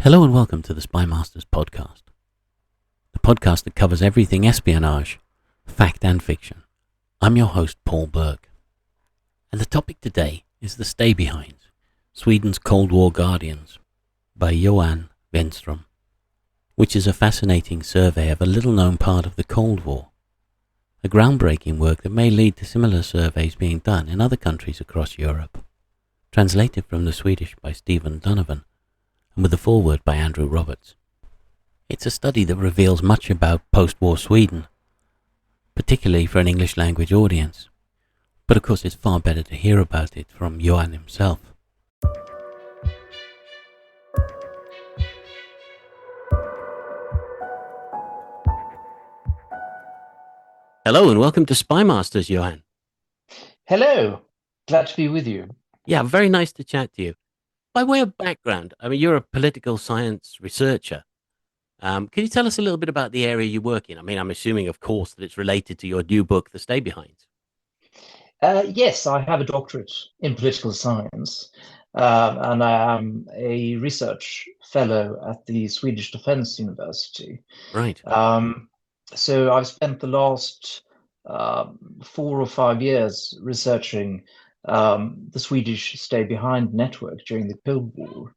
Hello and welcome to the Spymasters podcast, the podcast that covers everything espionage, fact and fiction. I'm your host, Paul Burke, and the topic today is The Stay-Behinds, Sweden's Cold War Guardians, by Johan Wennström, which is a fascinating survey of a little-known part of the Cold War, a groundbreaking work that may lead to similar surveys being done in other countries across Europe. Translated from the Swedish by Stephen Donovan, and with a foreword by Andrew Roberts. It's a study that reveals much about post-war Sweden, particularly for an English-language audience. But of course it's far better to hear about it from Johan himself. Hello and welcome to Spymasters, Johan. Hello, glad to be with you. Yeah, very nice to chat to you. By way of background, I mean, you're a political science researcher. Can you tell us a little bit about the area you work in? I mean, I'm assuming, of course, that it's related to your new book, The Stay-Behinds. Yes, I have a doctorate in political science, and I am a research fellow at the Swedish Defence University. Right. So I've spent the last 4 or 5 years researching the Swedish stay-behind network during the Cold War.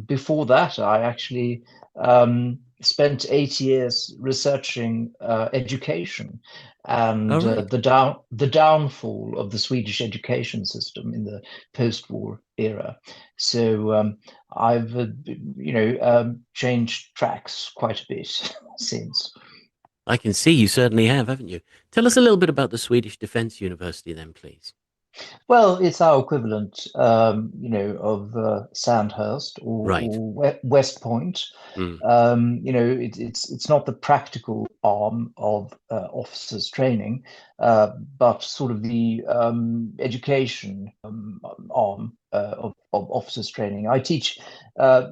Before that, I actually spent 8 years researching education and Right. the downfall of the Swedish education system in the post-war era. So I've changed tracks quite a bit since. I can see you certainly have, haven't you? Tell us a little bit about the Swedish Defence University then, please. Well, it's our equivalent, of Sandhurst Right. or West Point. Mm. It's not the practical arm of officers training, but sort of the education arm of officers training. I teach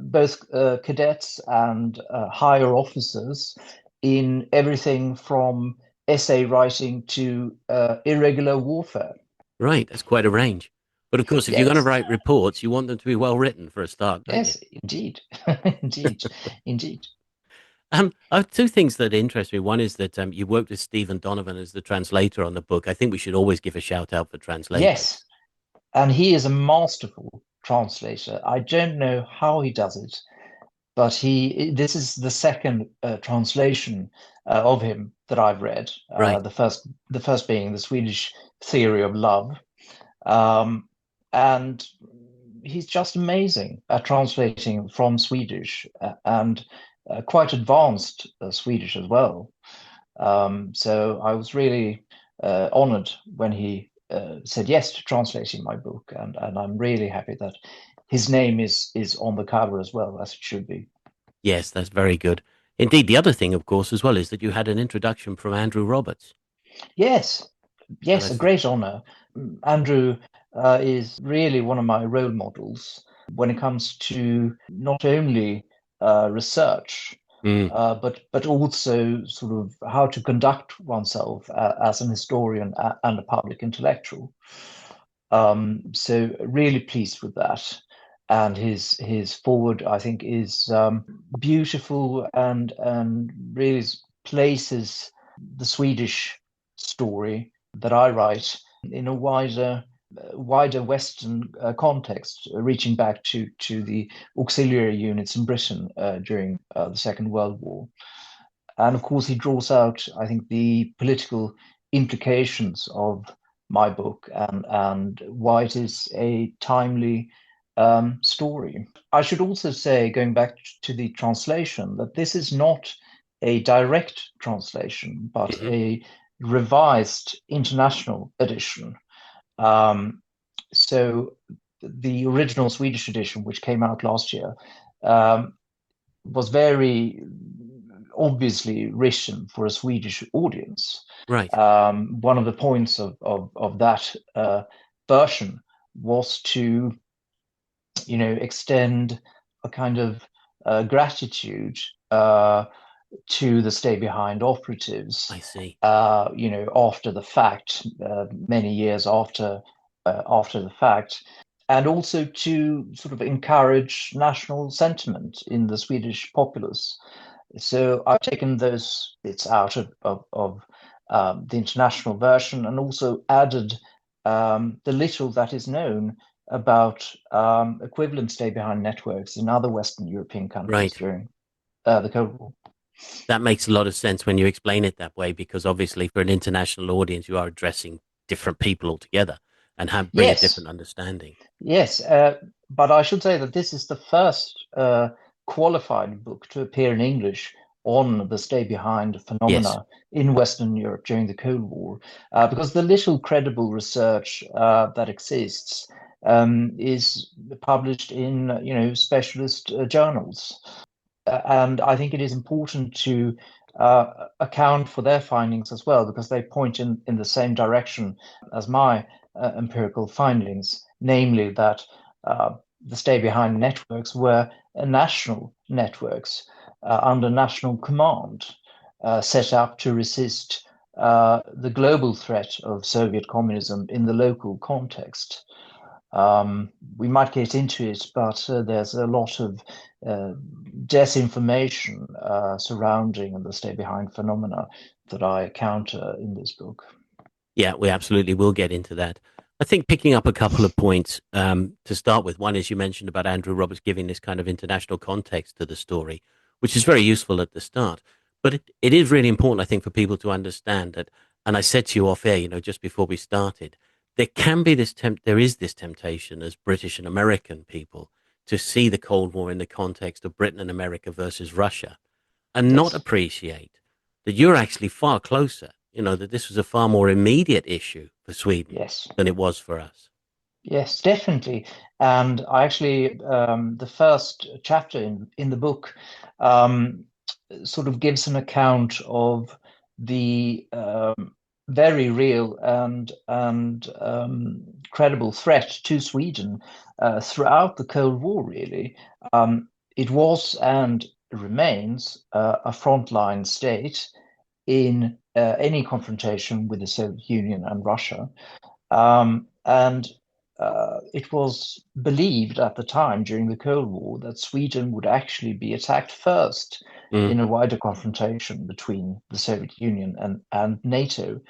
both cadets and higher officers in everything from essay writing to irregular warfare. Right, that's quite a range. But of course, if you're going to Yes, write reports, you want them to be well written for a start, don't you? yes, indeed, indeed, indeed. I have two things that interest me. One is that you worked with Stephen Donovan as the translator on the book. I think we should always give a shout out for Yes, translators. and he is a masterful translator. I don't know how he does it, but this is the second translation of him that I've read. Right. The first being the Swedish Theory of Love, um, and he's just amazing at translating from Swedish and quite advanced Swedish as well. So I was really honored when he said yes to translating my book, and I'm really happy that his name is on the cover as well, as it should be. Yes, that's very good. Indeed, the other thing, of course, as well, is that you had an introduction from Andrew Roberts. Yes, And I yes, a think, great honor. Andrew is really one of my role models when it comes to not only research, mm, but also sort of how to conduct oneself as an historian and a public intellectual. So really pleased with that. And his forward, I think, is beautiful and really places the Swedish story that I write in a wider Western context, reaching back to the auxiliary units in Britain during the Second World War. And of course, he draws out, I think, the political implications of my book and why it is a timely story. I should also say, going back to the translation, that this is not a direct translation, but mhm. a revised international edition. Um, so the original Swedish edition, which came out last year, um, was very obviously written for a Swedish audience. Right. One of the points of that version was to, extend a kind of gratitude to the stay behind operatives, I see. after the fact, many years after the fact, and also to sort of encourage national sentiment in the Swedish populace. So I've taken those bits out of the international version and also added the little that is known about equivalent stay-behind networks in other Western European countries Right. during the Cold War. That makes a lot of sense when you explain it that way, because obviously for an international audience, you are addressing different people altogether and bring a Yes, different understanding. yes, but I should say that this is the first qualified book to appear in English on the stay-behind Yes. phenomena in Western Europe during the Cold War, because the little credible research that exists is published in, specialist journals. And I think it is important to account for their findings as well, because they point in the same direction as my empirical findings, namely that the stay-behind networks were national networks under national command, set up to resist the global threat of Soviet communism in the local context. We might get into it, but there's a lot of disinformation surrounding the stay-behind phenomena that I counter in this book. Yeah, we absolutely will get into that. I think picking up a couple of points to start with. One is you mentioned about Andrew Roberts giving this kind of international context to the story, which is very useful at the start. But it is really important, I think, for people to understand that. And I said to you off air, just before we started, there is this temptation as British and American people to see the Cold War in the context of Britain and America versus Russia and not Yes. appreciate that you're actually far closer, that this was a far more immediate issue for Sweden Yes. than it was for us. Yes, definitely. And I actually, the first chapter in the book sort of gives an account of the very real and credible threat to Sweden throughout the Cold War, really. It was and remains a frontline state in any confrontation with the Soviet Union and Russia. And it was believed at the time during the Cold War that Sweden would actually be attacked first Mm, in a wider confrontation between the Soviet Union and NATO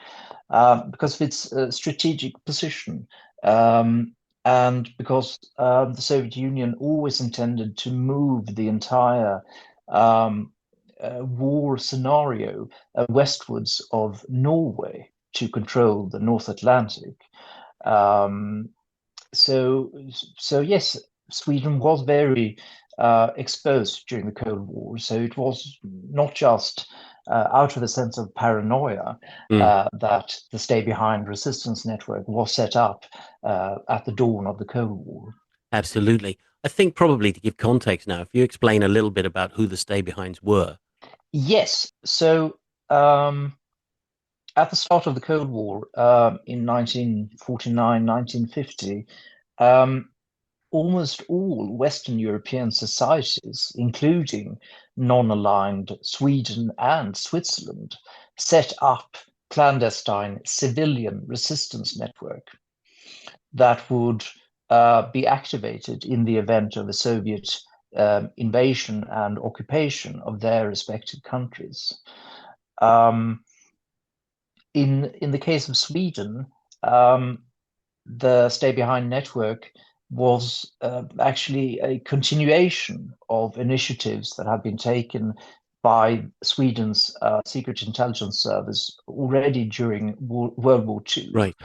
because of its strategic position. And because the Soviet Union always intended to move the entire war scenario westwards of Norway to control the North Atlantic. Um, so, so yes, Sweden was very exposed during the Cold War. So it was not just out of a sense of paranoia mm, that the Stay Behind resistance network was set up at the dawn of the Cold War. absolutely. I think probably to give context now, if you explain a little bit about who the stay behinds were. Yes. So at the start of the Cold War in 1949, 1950, almost all Western European societies, including non-aligned Sweden and Switzerland, set up clandestine civilian resistance network that would be activated in the event of a Soviet invasion and occupation of their respective countries. Um, in the case of Sweden, the Stay Behind network was actually a continuation of initiatives that had been taken by Sweden's secret intelligence service already during World War II. Right.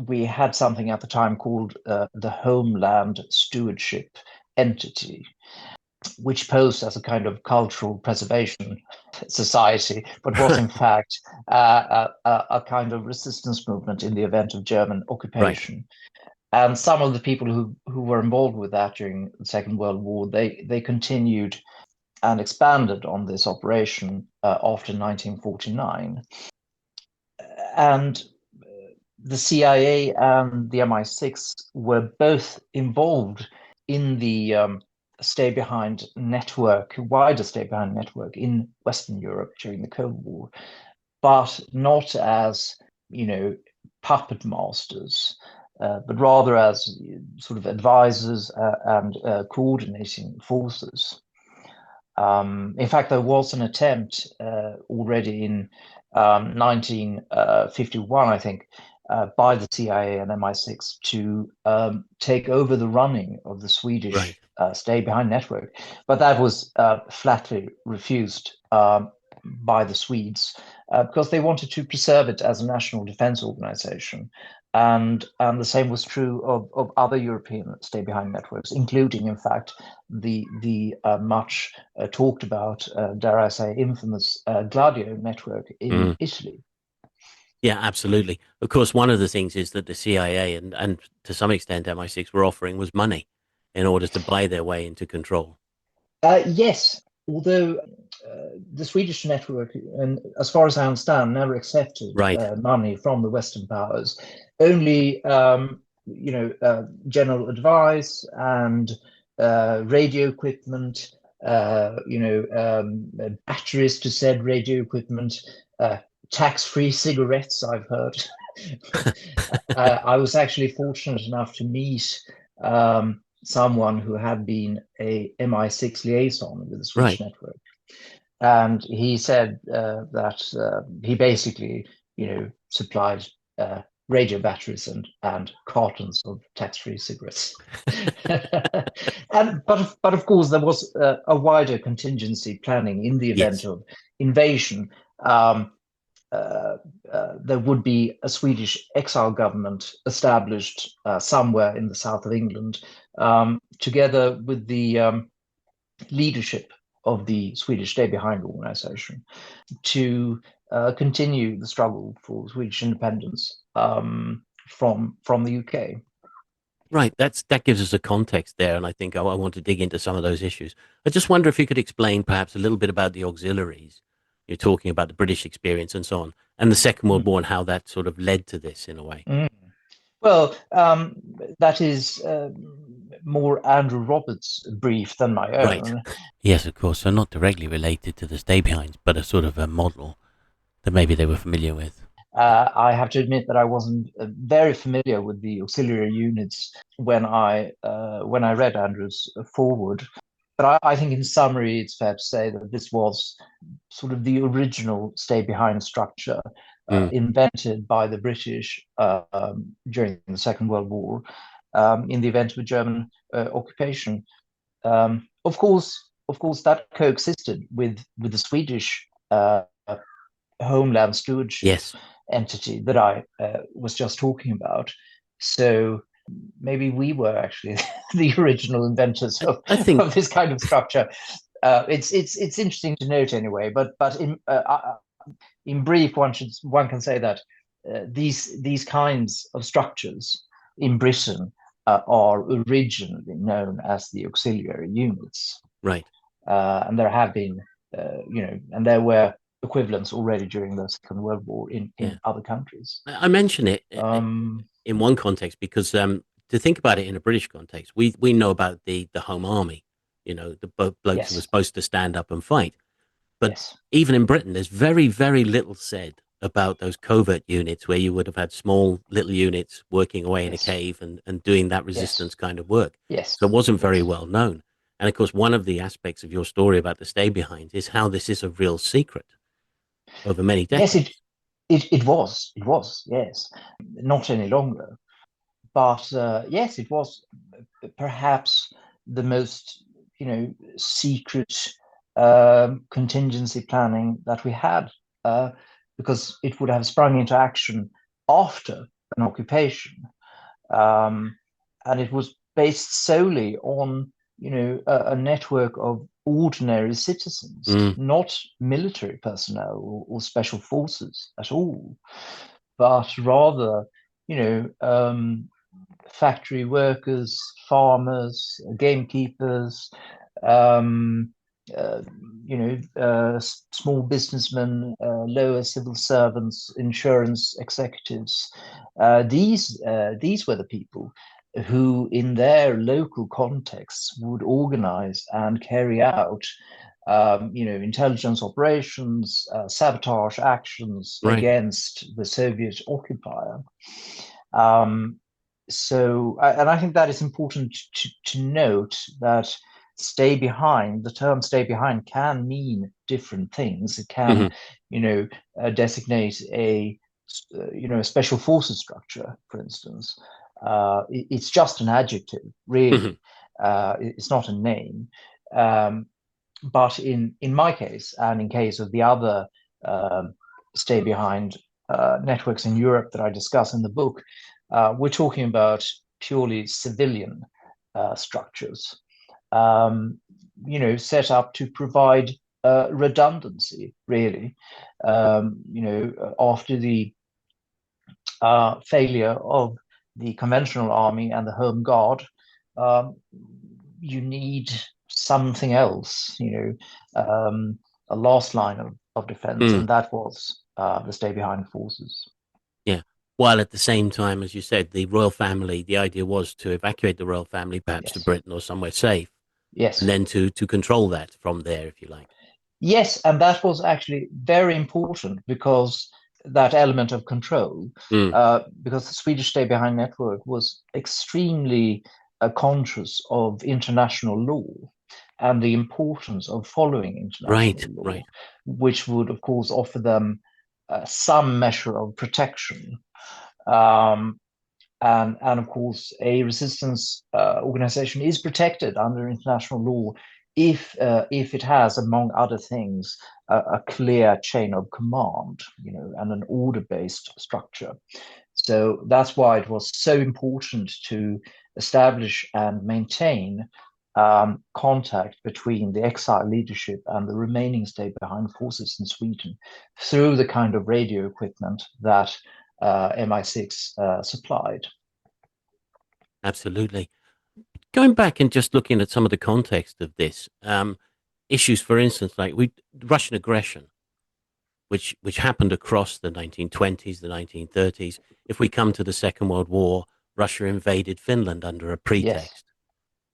We had something at the time called the Homeland Stewardship Entity, which posed as a kind of cultural preservation society, but was in fact a kind of resistance movement in the event of German Right. occupation. And some of the people who were involved with that during the Second World War, they continued and expanded on this operation after 1949. And the CIA and the MI6 were both involved in the stay behind network, wider stay behind network in Western Europe during the Cold War, but not as, puppet masters. but rather as sort of advisors and coordinating forces. In fact, there was an attempt already in 1951, I think, by the CIA and MI6 to take over the running of the Swedish stay-behind network. But that was flatly refused by the Swedes because they wanted to preserve it as a national defense organization. And the same was true of other European stay-behind networks, including, in fact, the much talked about, dare I say, infamous Gladio network in Italy. Yeah, absolutely. Of course, one of the things is that the CIA and to some extent MI6 were offering was money in order to buy their way into control. Yes, although the Swedish network, and as far as I understand, never accepted money from the Western powers. Only, general advice and radio equipment, batteries to said radio equipment, tax-free cigarettes, I've heard. I was actually fortunate enough to meet someone who had been a MI6 liaison with the Swedish network. And he said that he basically, supplied radio batteries and cartons of tax-free cigarettes. But of course, there was a wider contingency planning in the event of invasion. There would be a Swedish exile government established somewhere in the south of England, together with the leadership of the Swedish Stay-Behind organization, to continue the struggle for Swedish independence from the UK. Right, that gives us a context there, and I think I want to dig into some of those issues. I just wonder if you could explain perhaps a little bit about the auxiliaries. You're talking about the British experience and so on, and the Second World War and how that sort of led to this in a way. Well, that is more Andrew Roberts' brief than my own. Right. Yes, of course. So not directly related to the stay-behinds, but a sort of a model that maybe they were familiar with. I have to admit that I wasn't very familiar with the auxiliary units when I read Andrew's foreword. But I think in summary, it's fair to say that this was sort of the original stay-behind structure invented by the British during the Second World War in the event of a German occupation. Of course, that coexisted with the Swedish Homeland Stewardship entity that I was just talking about. So maybe we were actually the original inventors of this kind of structure. It's interesting to note anyway. But in brief, one can say that these kinds of structures in Britain are originally known as the auxiliary units. Right. And there have been, and there were equivalents already during the Second World War in other countries. I mention it in one context because to think about it in a British context, we know about the Home Army, the blokes who were supposed to stand up and fight. But even in Britain, there's very, very little said about those covert units where you would have had small little units working away in a cave and doing that resistance kind of work. So it wasn't very well known. And of course, one of the aspects of your story about the stay-behind is how this is a real secret over many decades. Yes, it was, yes. Not any longer. But yes, it was perhaps the most, secret contingency planning that we had, because it would have sprung into action after an occupation. And it was based solely on, a network of ordinary citizens, not military personnel or special forces at all, but rather, factory workers, farmers, gamekeepers, small businessmen, lower civil servants, insurance executives. These were the people who, in their local contexts, would organize and carry out, intelligence operations, sabotage actions against the Soviet occupier. and I think that is important to note that the term stay behind can mean different things. It can, Hmm. designate a special forces structure, for instance. It's just an adjective, Hmm. really. It's not a name. Um, but in my case, and in case of the other stay behind networks in Europe that I discuss in the book, we're talking about purely civilian structures, set up to provide redundancy, really. After the failure of the conventional army and the home guard, um, you need something else, a last line of defense, Mm. and that was the stay behind forces. Yeah. While at the same time, as you said, the royal family, the idea was to evacuate the royal family, perhaps to Yes, Britain or somewhere safe, and yes, then to control that from there, if you like. yes, and that was actually very important because that element of control, Mm. because the Swedish stay behind network was extremely conscious of international law and the importance of following international Right, law, right. which would, of course, offer them some measure of protection. Um, and of course, a resistance organization is protected under international law if it has, among other things, a clear chain of command, and an order-based structure. So that's why it was so important to establish and maintain contact between the exile leadership and the remaining stay behind forces in Sweden through the kind of radio equipment that MI6 supplied. Absolutely. Going back and just looking at some of the context of this, issues, for instance, like Russian aggression, which happened across the 1920s, the 1930s. If we come to the Second World War, Russia invaded Finland under a Yes, pretext.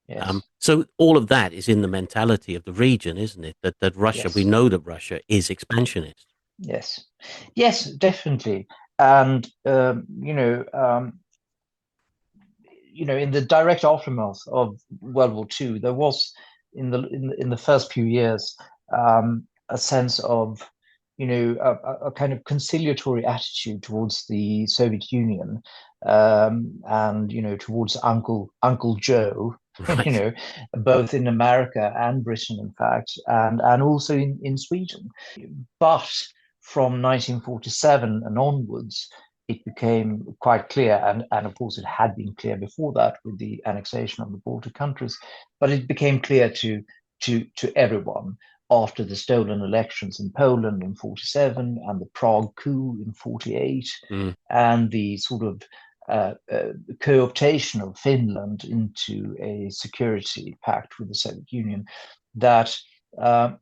yes, So all of that is in the mentality of the region, isn't it? That Russia, we yes, know that Russia is expansionist. yes, yes, definitely. And in the direct aftermath of World War II, there was in the first few years a sense of a kind of conciliatory attitude towards the Soviet Union, and towards Uncle Joe, Right. both in America and Britain, in fact, and also in Sweden. But from 1947 and onwards, it became quite clear, and of course it had been clear before that with the annexation of the Baltic countries, but it became clear to everyone after the stolen elections in Poland in 47 and the Prague coup in 48 Mm. and the sort of co-optation of Finland into a security pact with the Soviet Union, that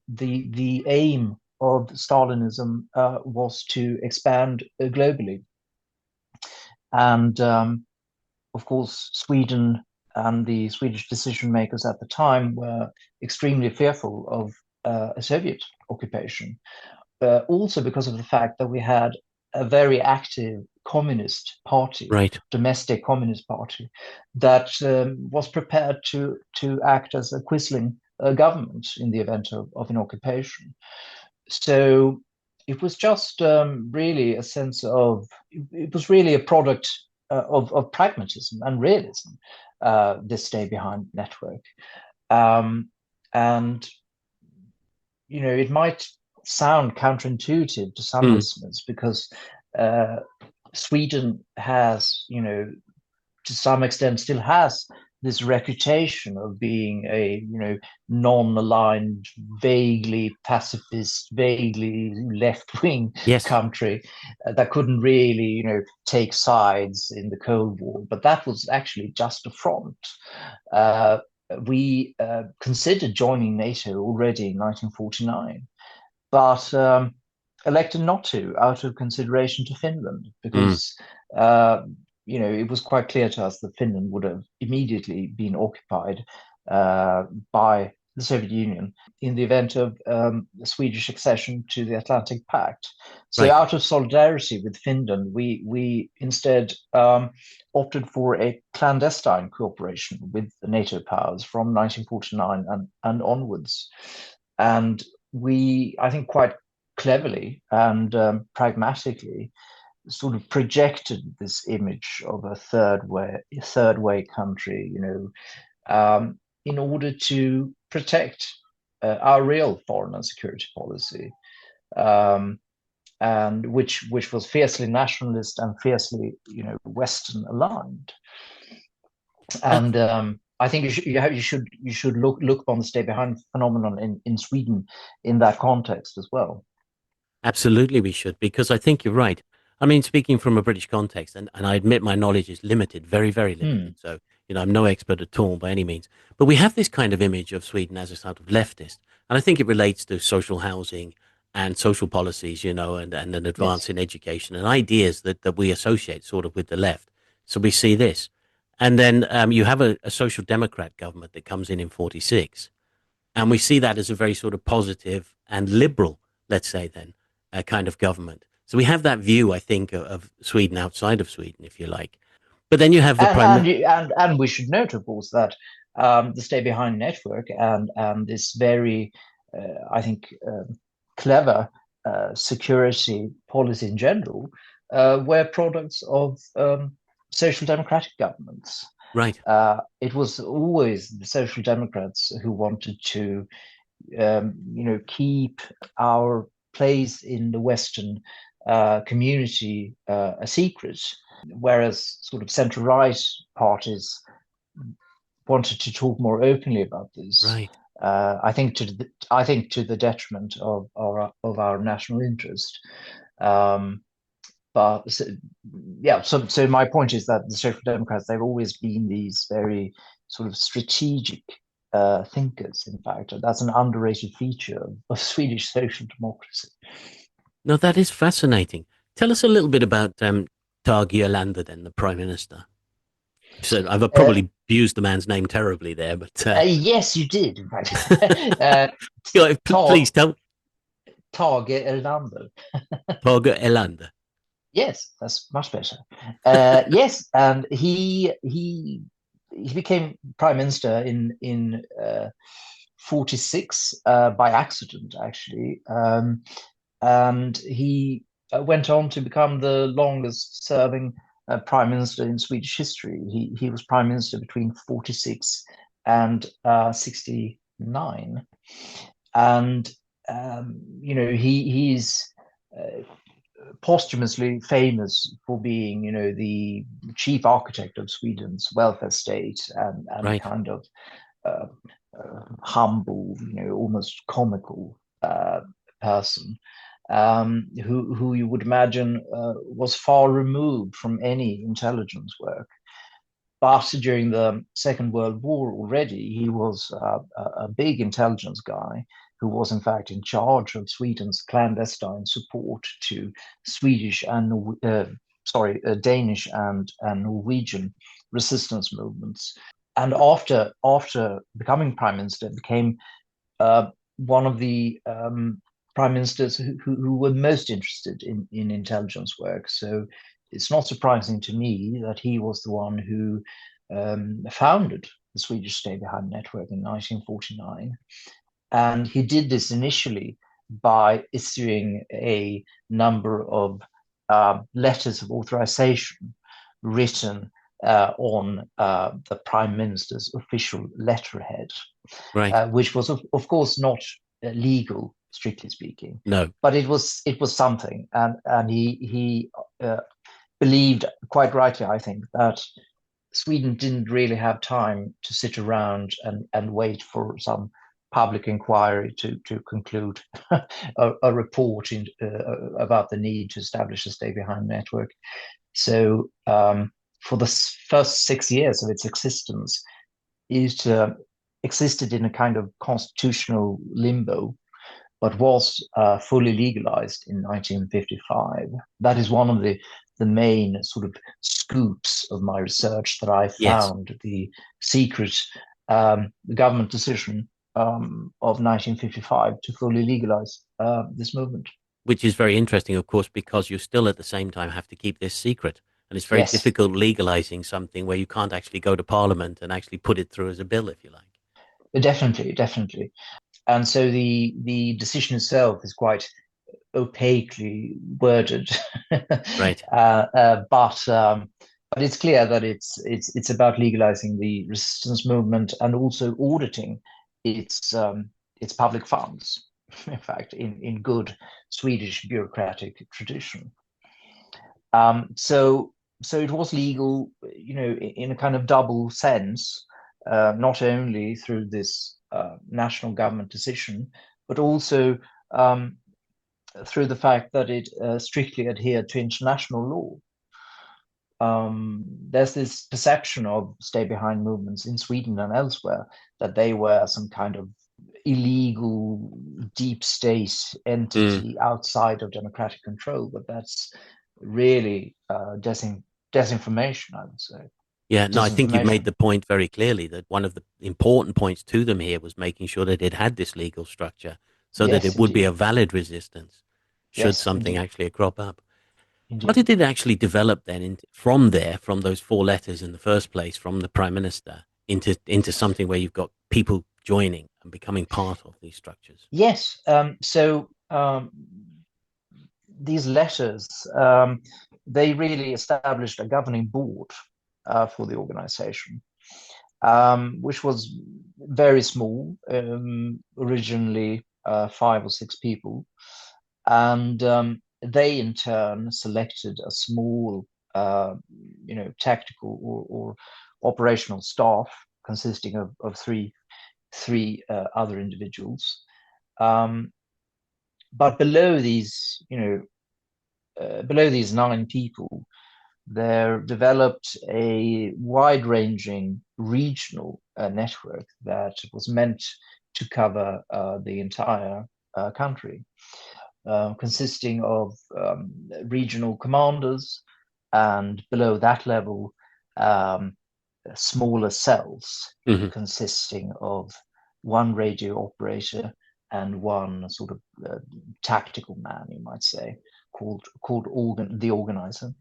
the aim of Stalinism was to expand globally. And of course, Sweden and the Swedish decision makers at the time were extremely fearful of a Soviet occupation, also because of the fact that we had a very active communist party, Right. domestic communist party, that was prepared to act as a quisling government in the event of an occupation. So it was just really a sense of, it was really a product of pragmatism and realism, this stay behind network. Um, and, it might sound counterintuitive to some Mm. listeners because uh, Sweden has, to some extent still has this reputation of being a non-aligned, vaguely pacifist, vaguely left-wing Yes. country that couldn't really take sides in the Cold War, but that was actually just a front. uh, we considered joining NATO already in 1949, but elected not to out of consideration to Finland Mm. because it was quite clear to us that Finland would have immediately been occupied by the Soviet Union in the event of the Swedish accession to the Atlantic Pact. So, Right. out of solidarity with Finland, we instead opted for a clandestine cooperation with the NATO powers from 1949 and onwards. And we, I think, quite cleverly and pragmatically sort of projected this image of a third way country, in order to protect our real foreign and security policy, and which was fiercely nationalist and fiercely, Western aligned. And I think you should look upon the stay behind phenomenon in Sweden in that context as well. Absolutely, we should, because I think you're right. I mean, speaking from a British context, and I admit my knowledge is limited, very, very limited. So, I'm no expert at all by any means. But we have this kind of image of Sweden as a sort of leftist. And I think it relates to social housing and social policies, and an advance Yes. in education and ideas that we associate sort of with the left. So we see this. And then you have a social democrat government that comes in 46. And we see that as a very sort of positive and liberal, let's say then, kind of government. So we have that view, I think, of Sweden outside of Sweden, if you like. But then you have the And we should note, of course, that the Stay Behind network and this very, I think, clever security policy in general were products of social democratic governments. right, It was always the social democrats who wanted to, keep our place in the Western community a secret, whereas sort of centre-right parties wanted to talk more openly about this. right. I think to the detriment of our national interest. But so, yeah, so my point is that the Social Democrats, they've always been these very sort of strategic thinkers. In fact, that's an underrated feature of Swedish social democracy. No, that is fascinating. Tell us a little bit about Tage Erlander, then, the Prime Minister. So I've Uh, probably abused the man's name terribly there, but yes, you did. In fact, please tell Tage Erlander. Tage Erlander. Yes, that's much better. Yes, and he became prime minister in 46 by accident, actually, and he went on to become the longest serving prime minister in Swedish history. He was prime minister between 46 and 69, and he's posthumously famous for being, the chief architect of Sweden's welfare state and a Right. kind of uh, humble, almost comical person, who you would imagine was far removed from any intelligence work. But during the Second World War already, he was a big intelligence guy who was in fact in charge of Sweden's clandestine support to Swedish and Danish and Norwegian resistance movements. And after becoming prime minister, became one of the prime ministers who were most interested in intelligence work. So it's not surprising to me that he was the one who founded the Swedish Stay Behind network in 1949. And he did this initially by issuing a number of letters of authorization written on the prime minister's official letterhead, Right. which was, of course, not legal, strictly speaking. No. But it was something, and he believed quite rightly, I think, that Sweden didn't really have time to sit around and wait for some public inquiry to conclude a report about the need to establish a Stay Behind network. So for the first 6 years of its existence, it existed in a kind of constitutional limbo, but was fully legalized in 1955. That is one of the main sort of scoops of my research, that I Yes. found the secret government decision of 1955 to fully legalize this movement. Which is very interesting, of course, because you still at the same time have to keep this secret. And it's very Yes, difficult legalizing something where you can't actually go to Parliament and actually put it through as a bill, if you like. definitely, definitely. And so the decision itself is quite opaquely worded, Right. but it's clear that it's about legalizing the resistance movement and also auditing its public funds. In fact, in good Swedish bureaucratic tradition. So it was legal, in a kind of double sense, not only through this national government decision, but also through the fact that it strictly adhered to international law. There's this perception of stay behind movements in Sweden and elsewhere that they were some kind of illegal deep state entity outside of democratic control, but that's really disinformation, I would say. Yeah, no, I think you've made the point very clearly that one of the important points to them here was making sure that it had this legal structure so that Yes, it would be indeed. a valid resistance should Yes, something indeed. actually crop up. How Indeed. did it actually develop then from there, from those four letters in the first place, from the prime minister into something where you've got people joining and becoming part of these structures? Yes. These letters, they really established a governing board for the organization, which was very small, originally 5 or 6 people. And they in turn selected a small, tactical or operational staff consisting of three other individuals. But below these 9 people, there developed a wide-ranging regional network that was meant to cover the entire country, consisting of regional commanders, and below that level, smaller cells consisting of one radio operator and one sort of tactical man, you might say, called the organizer.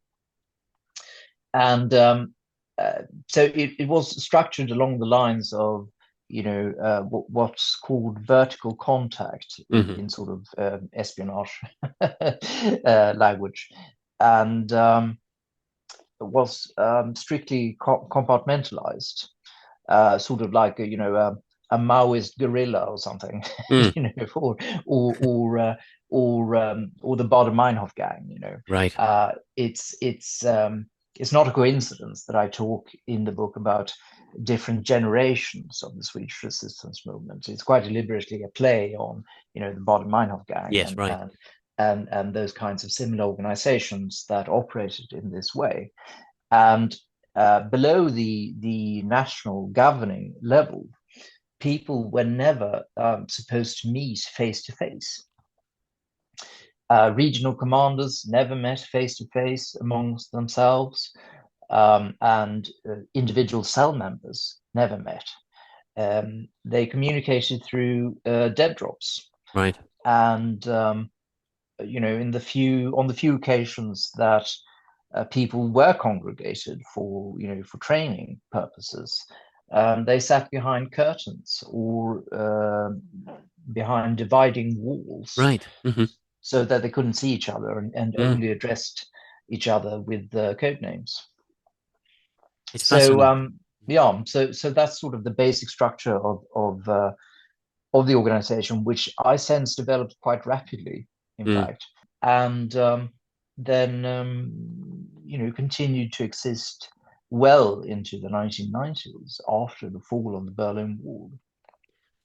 And so it was structured along the lines of what's called vertical contact in sort of espionage language, and was strictly compartmentalized, sort of like a Maoist guerrilla or something, or the Baader-Meinhof gang. Right. It's not a coincidence that I talk in the book about different generations of the Swedish resistance movement. It's quite deliberately a play on, the Baader-Meinhof gang, Yes, right. and those kinds of similar organizations that operated in this way. And below the national governing level, people were never supposed to meet face to face. Regional commanders never met face to face amongst themselves, and individual cell members never met. They communicated through dead drops. Right. And on the few occasions that people were congregated for training purposes, they sat behind curtains or behind dividing walls, right, so that they couldn't see each other, and only addressed each other with code names. It's So fascinating. so that's sort of the basic structure of the organization, which I sense developed quite rapidly, in fact, and then continued to exist well into the 1990s after the fall of the Berlin Wall.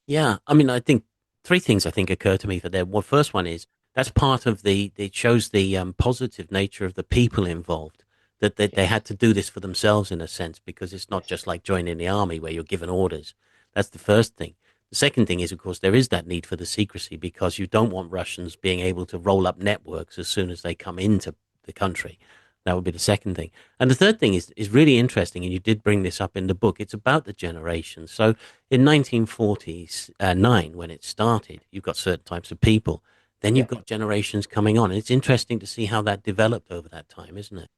Yeah, I mean, I think three things I think occur to me for there. Well, first one is that's part of it shows the positive nature of the people involved, that they had to do this for themselves in a sense, because it's not just like joining the army where you're given orders. That's the first thing. The second thing is, of course, there is that need for the secrecy, because you don't want Russians being able to roll up networks as soon as they come into the country. That would be the second thing. And the third thing is really interesting, and you did bring this up in the book. It's about the generations. So in 1949, when it started, you've got certain types of people. Then you've Yeah, got generations coming on. It's interesting to see how that developed over that time, isn't it?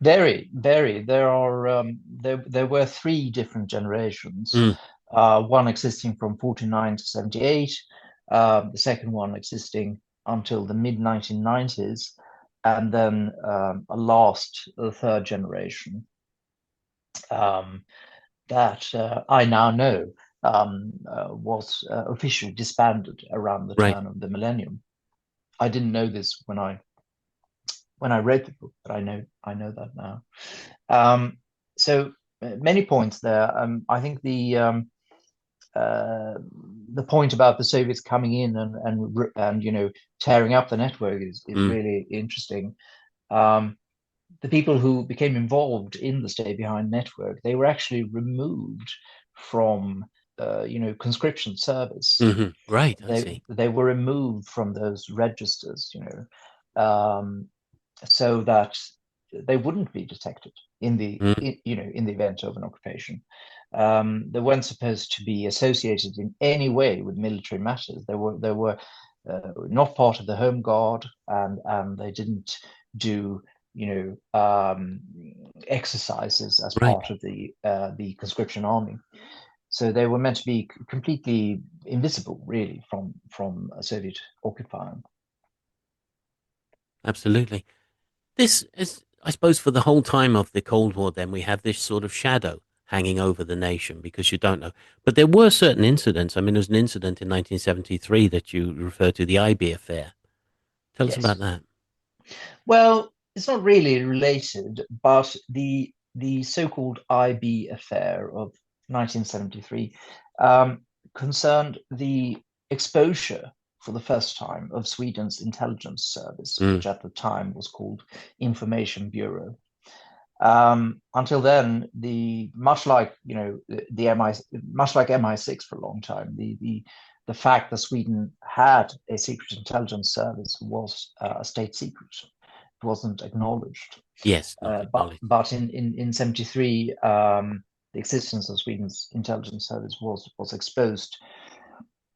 very, very. There were three different generations. Mm, One existing from 49 to 78, the second one existing until the mid 1990s, and then a third generation um, that I now know was officially disbanded around the right. turn of the millennium. I didn't know this when I read the book, but I know that now. So many points there. I think uh, the point about the Soviets coming in and tearing up the network is Mm, really interesting. Um, the people who became involved in the Stay Behind network, they were actually removed from conscription service. right. I They see. they were removed from those registers, so that they wouldn't be detected Mm, in the event of an occupation. They weren't supposed to be associated in any way with military matters. They were not part of the Home Guard, and they didn't do exercises as right. part of the conscription army. So they were meant to be completely invisible, really, from a Soviet occupier. Absolutely. This is, I suppose, for the whole time of the Cold War, then we have this sort of shadow hanging over the nation because you don't know. But there were certain incidents. I mean, there was an incident in 1973 that you refer to, the IB affair. Tell us about Yes. that. Well, it's not really related, but the so-called IB affair of 1973 concerned the exposure for the first time of Sweden's intelligence service, Mm, which at the time was called Information Bureau. Until then, much like the MI much like MI6 for a long time, the fact that Sweden had a secret intelligence service was a state secret. It wasn't acknowledged. yes, not But acknowledged. but in 73, the existence of Sweden's intelligence service was exposed,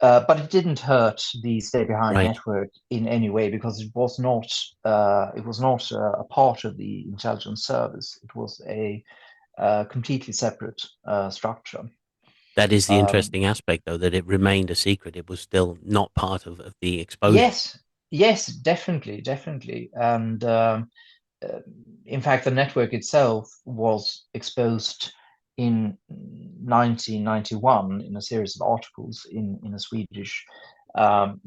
but it didn't hurt the Stay Behind Right. network in any way because it was not a part of the intelligence service. It was a completely separate structure. That is the Um, interesting aspect, though, that it remained a secret. It was still not part of the exposure. yes, yes, definitely, definitely, and uh, in fact, the network itself was exposed in 1991 in a series of articles in a Swedish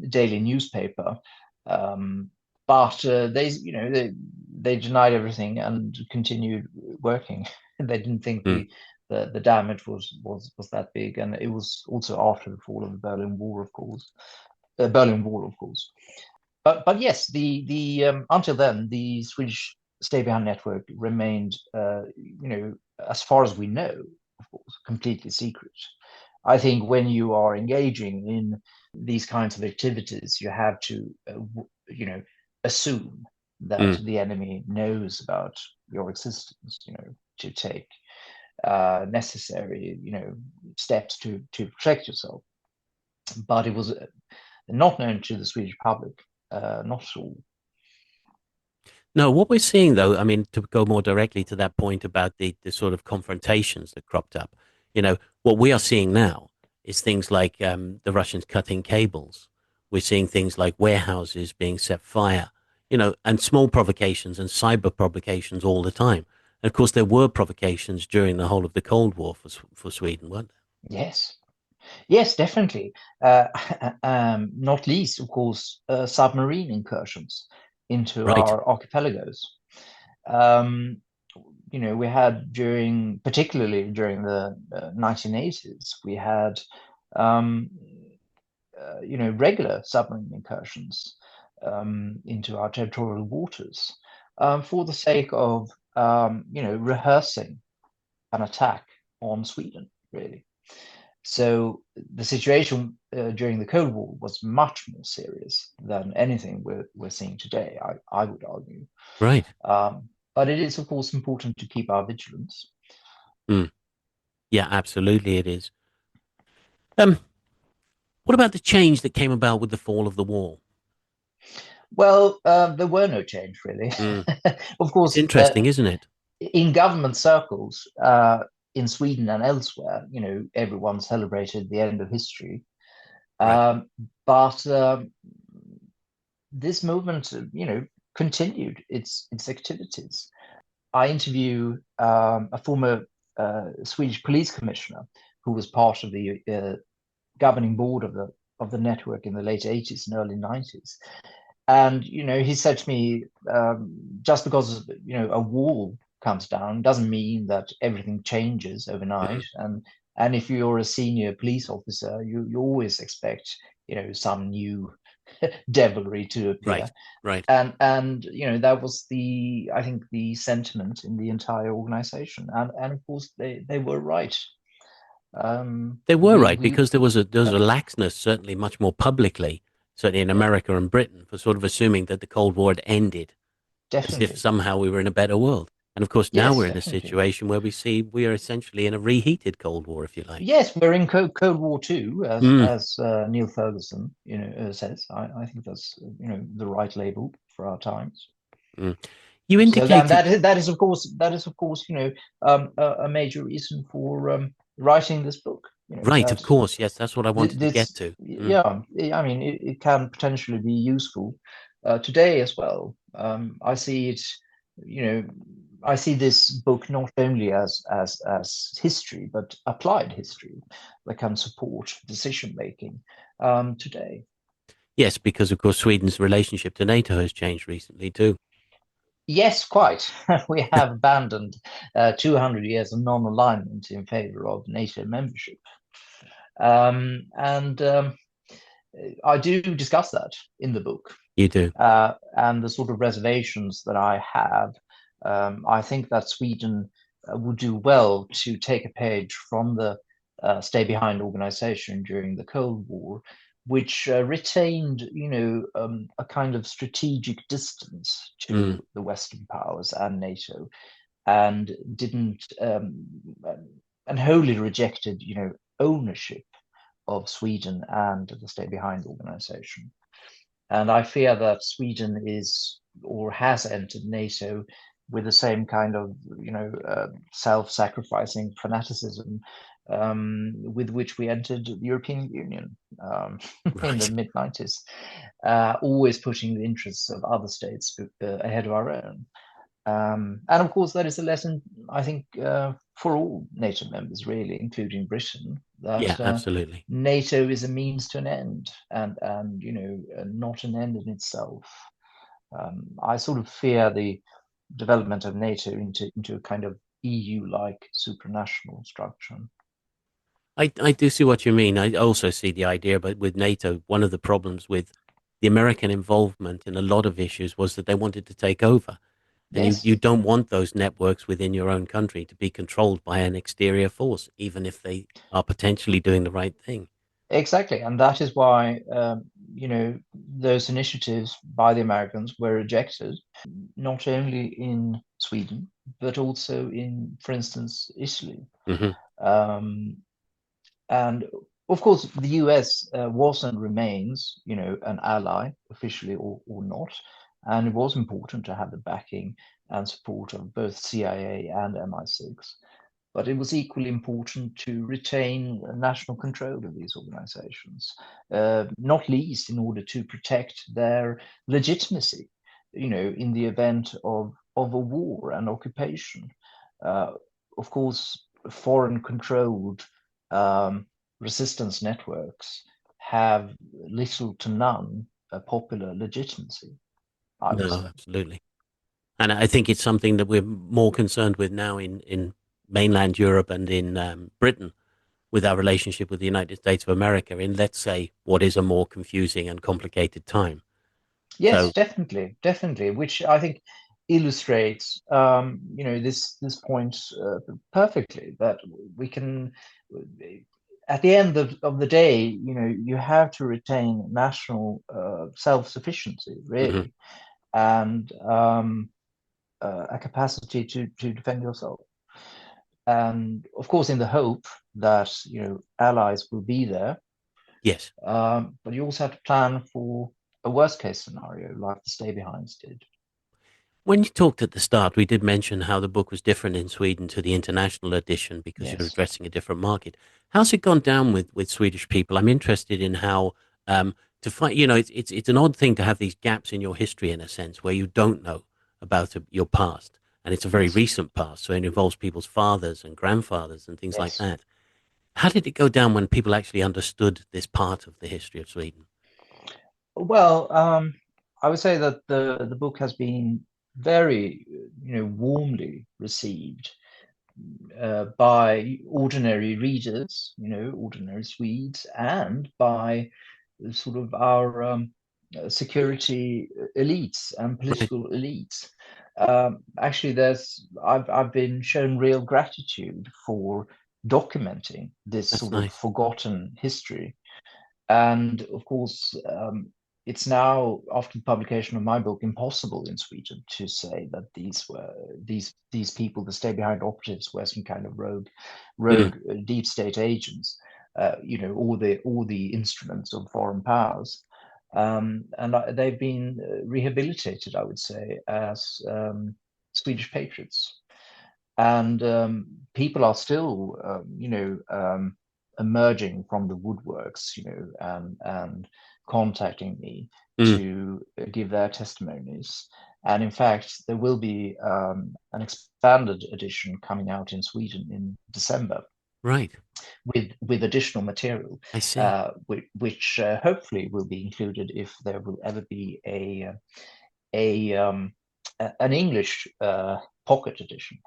daily newspaper. Um, but they denied everything and continued working. They didn't think Mm, the damage was that big, and it was also after the fall of the Berlin Wall, of course. Berlin Wall, of course. But yes, the until then, the Swedish Stay Behind network remained, as far as we know, of course, completely secret. I think when you are engaging in these kinds of activities, you have to, assume that mm. the enemy knows about your existence, to take necessary, steps to protect yourself. But it was not known to the Swedish public, not at all. No, what we're seeing, though, I mean, to go more directly to that point about the sort of confrontations that cropped up, what we are seeing now is things like the Russians cutting cables. We're seeing things like warehouses being set fire, and small provocations and cyber provocations all the time. And of course, there were provocations during the whole of the Cold War for Sweden, weren't Yes, yes, definitely. Not least, of course, submarine incursions into there? Right. our archipelagos. Um, we had particularly during the 1980s, we had, um, regular submarine incursions into our territorial waters for the sake of, rehearsing an attack on Sweden, really. So the situation during the Cold War was much more serious than anything we're seeing today, I would argue. Right. But it is, of course, important to keep our vigilance. Mm. Yeah, absolutely, it is. Um, what about the change that came about with the fall of the wall? Well, there were no change really. Mm. Of It's course, interesting, isn't it? in government circles, in Sweden and elsewhere, everyone celebrated the end of history. Right. But this movement, continued its activities. I interview a former Swedish police commissioner who was part of the governing board of the network in the late 80s and early 90s. And he said to me, just because a wall comes down doesn't mean that everything changes overnight. Mm. And if you're a senior police officer, you always expect some new devilry to appear. Right. Right. And that was I think the sentiment in the entire organization. And of course they were right. They were We right we because there was a uh, laxness, certainly much more publicly, certainly in America and Britain, for sort of assuming that the Cold War had ended, as if Definitely. somehow we were in a better world. And of course, now Yes, we're in a definitely. situation where we see we are essentially in a reheated Cold War, if you like. Yes, we're in Cold War Two, as Mm, as Neil Ferguson, says. I think that's the right label for our times. mm. You So then indicated, that is of course a major reason for writing this book. right, of That course, yes, that's what I wanted to get this to. Mm. yeah, I mean it can potentially be useful today as well. I see it, you know, I see this book not only as history, but applied history that can support decision making today. Yes, because of course Sweden's relationship to NATO has changed recently too. Yes, quite. We have abandoned 200 years of non-alignment in favor of NATO membership. And I do discuss that in the book. You do. And the sort of reservations that I have, I think that Sweden would do well to take a page from the Stay Behind organization during the Cold War, which retained, a kind of strategic distance Mm. to the Western powers and NATO, and didn't and wholly rejected, ownership of Sweden and the Stay Behind organization. And I fear that Sweden is or has entered NATO with the same kind of, self-sacrificing fanaticism with which we entered the European Union in the Right. mid 90s, always pushing the interests of other states ahead of our own. And of course, that is a lesson, I think, for all NATO members, really, including Britain, Yeah, that absolutely. NATO is a means to an end, and not an end in itself. I sort of fear the development of NATO into a kind of EU-like supranational structure. I do see what you mean. I also see the idea, but with NATO, one of the problems with the American involvement in a lot of issues was that they wanted to take over. And you Yes, don't want those networks within your own country to be controlled by an exterior force, even if they are potentially doing the right thing. exactly, and that is why those initiatives by the Americans were rejected, not only in Sweden but also in, for instance, Italy. Hmm. Um, and of course, the US was and remains, an ally, officially or not. And it was important to have the backing and support of both CIA and MI6. But it was equally important to retain national control of these organizations, not least in order to protect their legitimacy, in the event of a war and occupation. Uh, of course, foreign controlled resistance networks have little to none popular legitimacy, I would No, say. absolutely. And I think it's something that we're more concerned with now in mainland Europe and in Britain with our relationship with the United States of America in, let's say, what is a more confusing and complicated time. Yes, So, definitely, definitely, which I think illustrates, this point perfectly. That we can, at the end of the day, you have to retain national self-sufficiency, mhm, really, and a capacity to defend yourself. And of course, in the hope that allies will be there. Yes. But you also have to plan for a worst case scenario, like the stay behinds did. When you talked at the start, we did mention how the book was different in Sweden to the international edition because you're Yes. addressing a different market. How's it gone down with Swedish people? I'm interested in how to find. It's an odd thing to have these gaps in your history in a sense where you don't know about your past, and it's a very Yes. recent past, so it involves people's fathers and grandfathers and things like Yes. that. How did it go down when people actually understood this part of the history of Sweden? Well, I would say that the book has been very, warmly received by ordinary readers, ordinary Swedes, and by sort of our security elites and Right, political elites. Actually, I've been shown real gratitude for documenting this that's sort of nice. forgotten history. And of course, it's now, after the publication of my book, impossible in Sweden to say that these people, the stay behind operatives, were some kind of Mm, rogue deep state agents, all the instruments of foreign powers. And they've been rehabilitated, I would say, as Swedish patriots. And people are still, emerging from the woodworks, and contacting me mm, to give their testimonies. And in fact, there will be an expanded edition coming out in Sweden in December right, with additional material, I see. which hopefully will be included if there will ever be a an English pocket edition.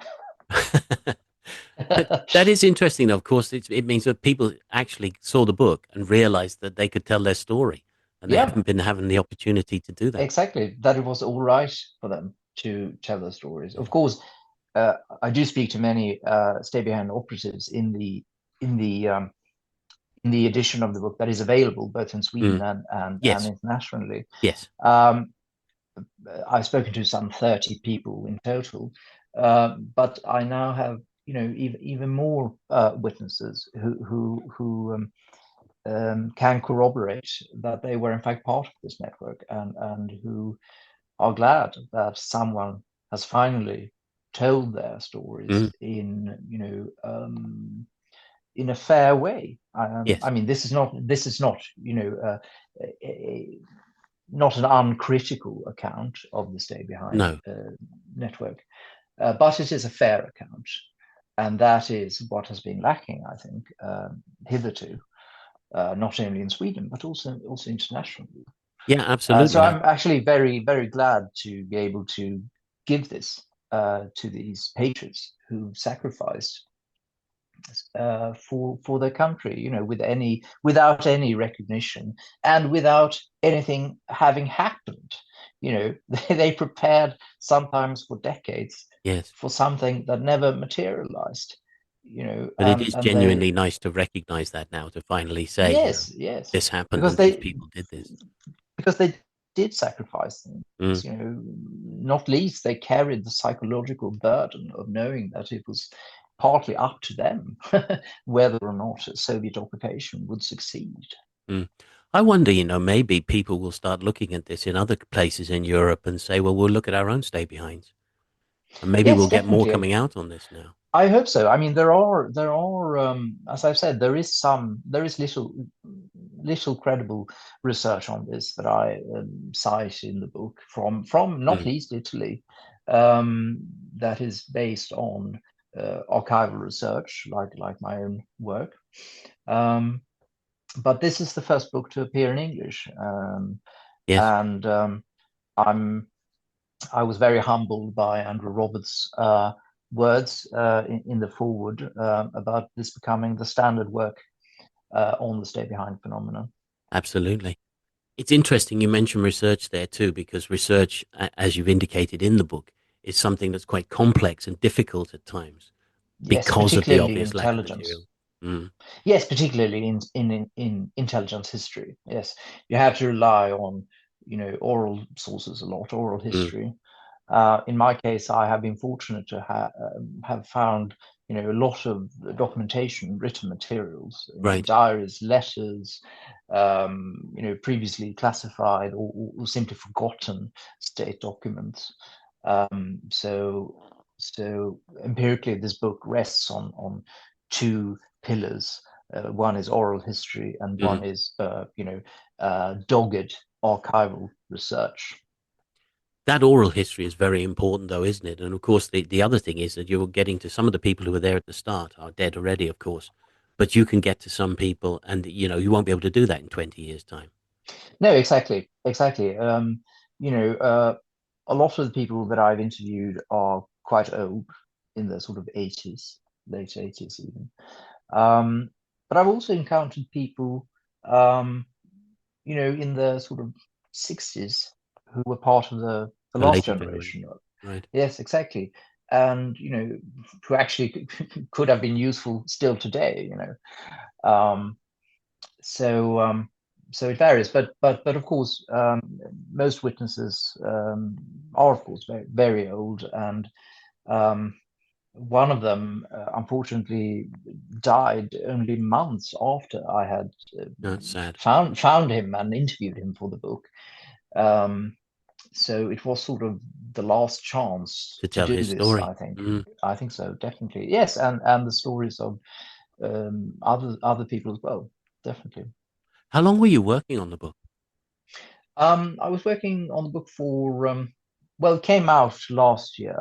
That is interesting, though. Of course, it means that people actually saw the book and realized that they could tell their story, and they Yeah, haven't been having the opportunity to do that. exactly. That it was all right for them to tell their stories. Of course, I do speak to many stay behind operatives in the um, in the edition of the book that is available both in Sweden Mm. and Yes, internationally. yes, Um, I've spoken to some 30 people in total, but I now have even more witnesses who can corroborate that they were in fact part of this network, and who are glad that someone has finally told their stories mm, in a fair way. I yes, mean, this is not not an uncritical account of the stay behind no, network, but it is a fair account, and that is what has been lacking, I think, hitherto, not only in Sweden but also internationally. yeah, So absolutely. I'm actually very, very glad to be able to give this to these patriots who sacrificed for their country, without any recognition and without anything having happened. They prepared sometimes for decades Yes, for something that never materialized. but it is And they genuinely nice to recognize that now to finally say, Yes, yes, this happened because and these they people did this. because they did sacrifice things. Mm. Not least they carried the psychological burden of knowing that it was partly up to them whether or not Soviet occupation would succeed. Mm. I wonder, maybe people will start looking at this in other places in Europe and say, well, we'll look at our own stay behinds. And maybe Yes, we'll get more definitely. coming out on this now. I hope so. I mean, there are as I've said, there is little credible research on this that I cite in the book from not Mm. least Italy, that is based on archival research, like my own work. Um, but this is the first book to appear in English, Yes, and I'm I was very humbled by Andrew Roberts' words in the foreword about this becoming the standard work on the stay behind phenomenon. absolutely. It's interesting you mentioned research there too, because research, as you've indicated in the book, is something that's quite complex and difficult at times Yes, because of the particularly obvious lack of intelligence. material. Mm. Yes, particularly in intelligence history. Yes, you have to rely on oral sources a lot, oral Mm. history. In my case, I have been fortunate to have found, a lot of documentation, written materials, Right. diaries, letters, previously classified or simply forgotten state documents. So empirically, this book rests on two pillars. One is oral history, and Mm. one is, dogged archival research. That oral history is very important, though, isn't it? And of course, the other thing is that you're getting to some of the people who were there at the start are dead already, of course. But you can get to some people, and you won't be able to do that in 20 years' time. No, exactly, exactly. A lot of the people that I've interviewed are quite old, in the sort of 80s, late 80s even. But I've also encountered people, um, in the sort of 60s who were part of the A last later generation. generation, right? Yes, exactly. And, who actually could have been useful still today, Um, so so it varies, but of course, most witnesses are of course very, very old, and um, one of them unfortunately died only months after I had That's sad found him and interviewed him for the book. Um, so it was sort of the last chance to to tell do his this, story. I think. Mm. I think so, definitely. Yes, and the stories of other people as well, definitely. How long were you working on the book? I was working on the book for, well, it came out last year,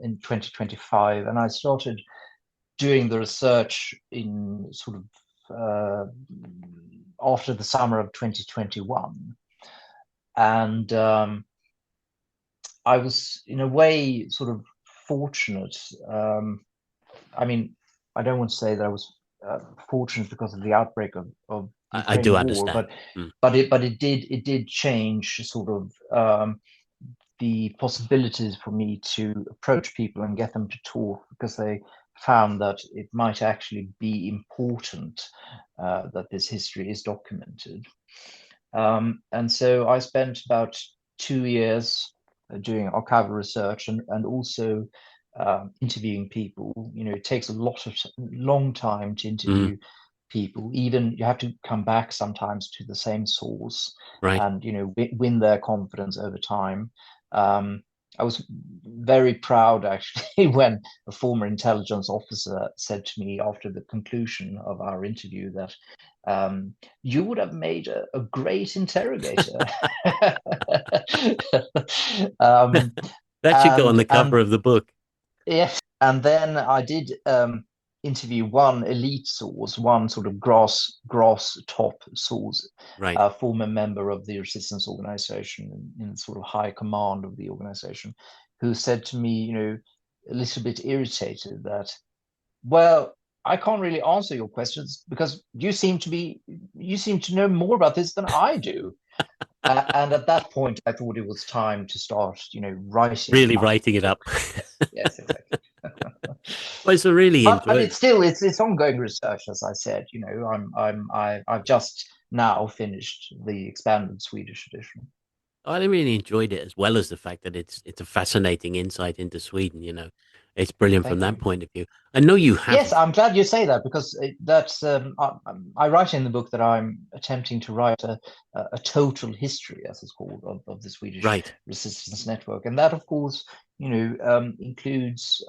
in 2025, and I started doing the research in sort of after the summer of 2021. And I was, in a way, sort of fortunate. I mean, I don't want to say that I was fortunate because of the outbreak of the I do Ukraine war, understand. but Mm. it did change sort of the possibilities for me to approach people and get them to talk, because they found that it might actually be important that this history is documented. And so I spent about 2 years doing archival research, and also interviewing people. It takes a long time to Mm. interview people. Even you have to come back sometimes to the same source, Right. and win their confidence over time. Um, I was very proud, actually, when a former intelligence officer said to me after the conclusion of our interview that, you would have made a great interrogator. um, That should go on and the cover of the book. yes, and then I did interview one elite source, one sort of grass top source, Right. a former member of the resistance organization in sort of high command of the organization, who said to me, a little bit irritated that, well, I can't really answer your questions because you seem to know more about this than I do. And at that point, I thought it was time to start, writing Really up writing the it up. book. Yes, yes, exactly. Well, it's a really But enjoyable. it's still it's ongoing research, as I said. I've just now finished the expanded Swedish edition. I really enjoyed it, as well as the fact that it's a fascinating insight into Sweden. It's brilliant from Thank that you. point of view. I know you have. Yes, I'm glad you say that, because that's I write in the book that I'm attempting to write a total history, as it's called, of the Swedish Right. resistance network, and that, of course, includes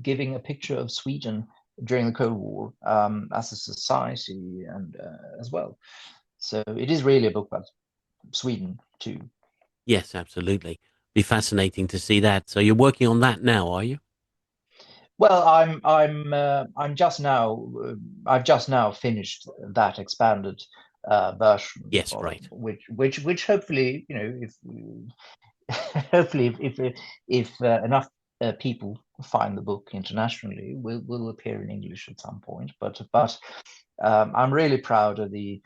giving a picture of Sweden during the Cold War, as a society, and as well. So it is really a book about Sweden too. Yes, absolutely. Be fascinating to see that. So you're working on that now, are you? Well, I'm just now I've just now finished that expanded version Yes, of right. which hopefully, if hopefully if enough people find the book internationally, will appear in English at some point. But I'm really proud of the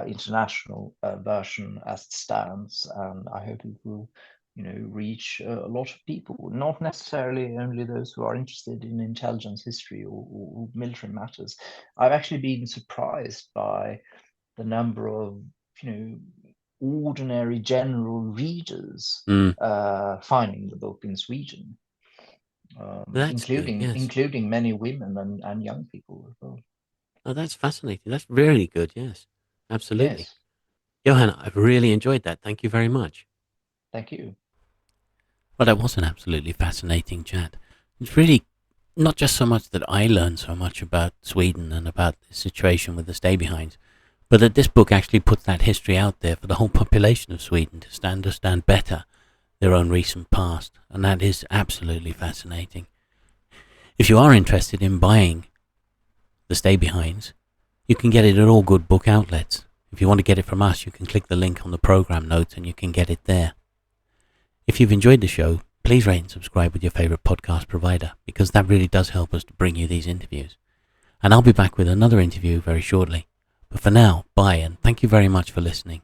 international version as it stands, and I hope it will, reach a lot of people, not necessarily only those who are interested in intelligence history or military matters. I've actually been surprised by the number of, you know, ordinary general readers finding the book in Sweden, including many women and young people as well. Oh, that's fascinating. That's really good. Yes, absolutely. Yes. Johan, I've really enjoyed that. Thank you very much. Thank you. Well, that was an absolutely fascinating chat. It's really not just so much that I learned so much about Sweden and about the situation with the stay-behinds, but that this book actually puts that history out there for the whole population of Sweden to understand better their own recent past, and that is absolutely fascinating. If you are interested in buying the stay-behinds, you can get it at all good book outlets. If you want to get it from us, you can click the link on the program notes and you can get it there. If you've enjoyed the show, please rate and subscribe with your favourite podcast provider, because that really does help us to bring you these interviews. And I'll be back with another interview very shortly. But for now, bye, and thank you very much for listening.